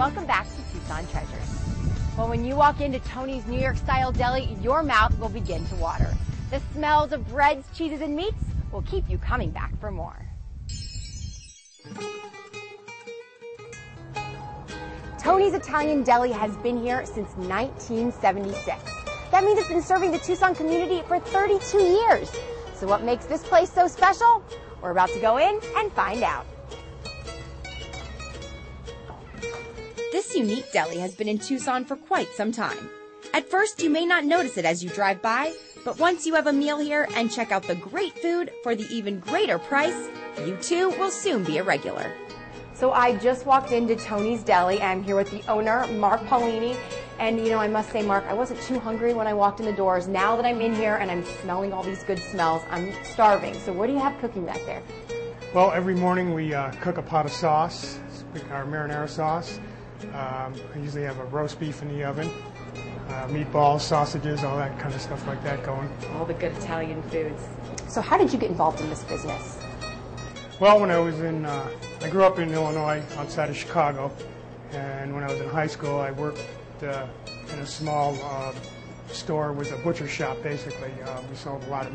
welcome back to Tucson Treasures. Well, when you walk into Tony's New York style deli, your mouth will begin to water. The smells of breads, cheeses, and meats will keep you coming back for more. Tony's Italian Deli has been here since 1976. That means it's been serving the Tucson community for 32 years. So what makes this place so special? We're about to go in and find out. This unique deli has been in Tucson for quite some time. At first, you may not notice it as you drive by, but once you have a meal here and check out the great food for the even greater price, you too will soon be a regular. So I just walked into Tony's Deli. I'm here with the owner, Mark Paolini. And you know, I must say, Mark, I wasn't too hungry when I walked in the doors. Now that I'm in here and I'm smelling all these good smells, I'm starving. So what do you have cooking back there? Well, every morning we cook a pot of sauce, our marinara sauce. I usually have a roast beef in the oven, meatballs, sausages, all that kind of stuff like that going. All the good Italian foods. So how did you get involved in this business? Well, when I was I grew up in Illinois, outside of Chicago, and when I was in high school, I worked in a small store. It was a butcher shop, basically. We sold a lot of,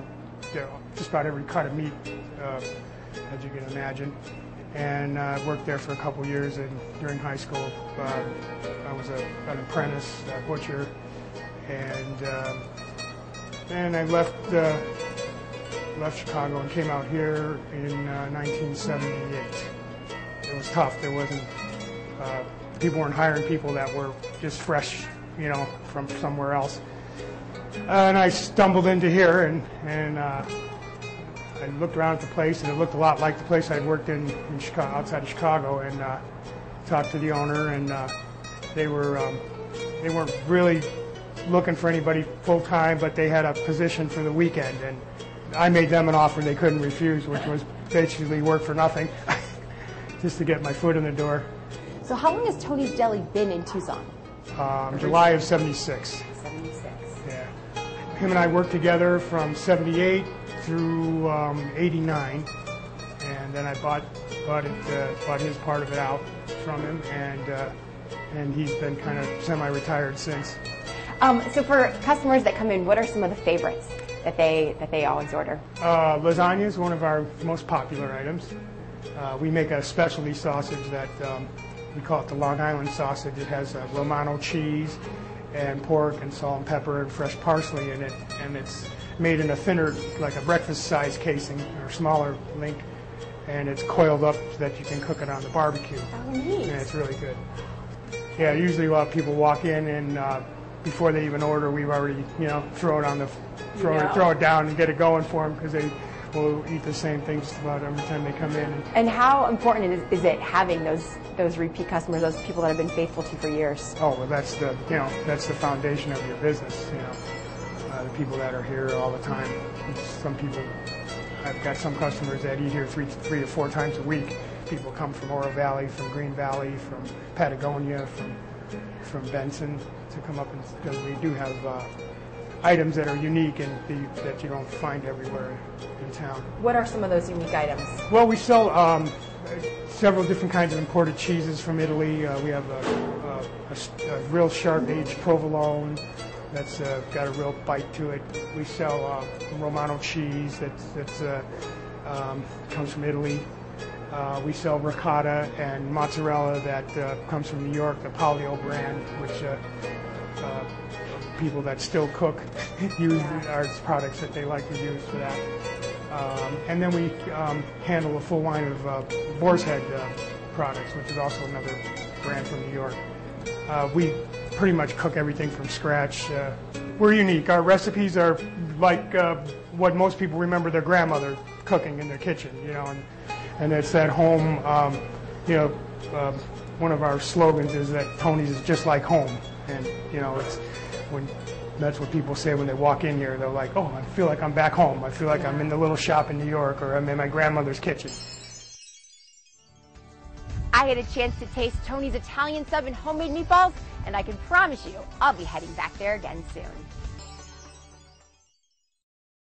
just about every cut of meat, as you can imagine. And I worked there for a couple years, and during high school, I was an apprentice butcher, and I left Chicago and came out here in 1978. It was tough. There wasn't, people weren't hiring people that were just fresh, you know, from somewhere else. And I stumbled into here, and I looked around at the place, and it looked a lot like the place I'd worked in Chicago, outside of Chicago, and talked to the owner, and they weren't really looking for anybody full-time, but they had a position for the weekend, and I made them an offer they couldn't refuse, which was basically work for nothing, just to get my foot in the door. So how long has Tony's Deli been in Tucson? July of '76. 76. Yeah. Him and I worked together from '78 through '89, and then I bought his part of it out from him, and he's been kind of semi-retired since. So for customers that come in, what are some of the favorites that they always order? Lasagna is one of our most popular items. We make a specialty sausage that we call it the Long Island sausage. It has Romano cheese and pork and salt and pepper and fresh parsley in it, and it's made in a thinner, like a breakfast-size casing or smaller link, and it's coiled up so that you can cook it on the barbecue. Oh, neat. And it's really good. Yeah, usually a lot of people walk in and before they even order, we've already, you know, throw it down and get it going for them, because they will eat the same thing just about every time they come in. And how important is it having those repeat customers, those people that have been faithful to you for years? Oh, well, that's the foundation of your business, you know. The people that are here all the time. Some people, I've got some customers that eat here three to four times a week. People come from Oro Valley, from Green Valley, from Patagonia, from Benson to come up, and we do have items that are unique and that you don't find everywhere in town. What are some of those unique items? Well, we sell several different kinds of imported cheeses from Italy. We have a real sharp aged provolone that's got a real bite to it. We sell Romano cheese that comes from Italy. We sell ricotta and mozzarella that comes from New York, the Paolini brand, which people that still cook use our products that they like to use for that. And then we handle a full line of boar's head products, which is also another brand from New York. We pretty much cook everything from scratch. We're unique. Our recipes are like what most people remember their grandmother cooking in their kitchen, you know, and it's at home. You know, one of our slogans is that Tony's is just like home, and you know, that's what people say when they walk in here. They're like, "Oh, I feel like I'm back home. I feel like I'm in the little shop in New York, or I'm in my grandmother's kitchen." I had a chance to taste Tony's Italian sub and homemade meatballs, and I can promise you I'll be heading back there again soon.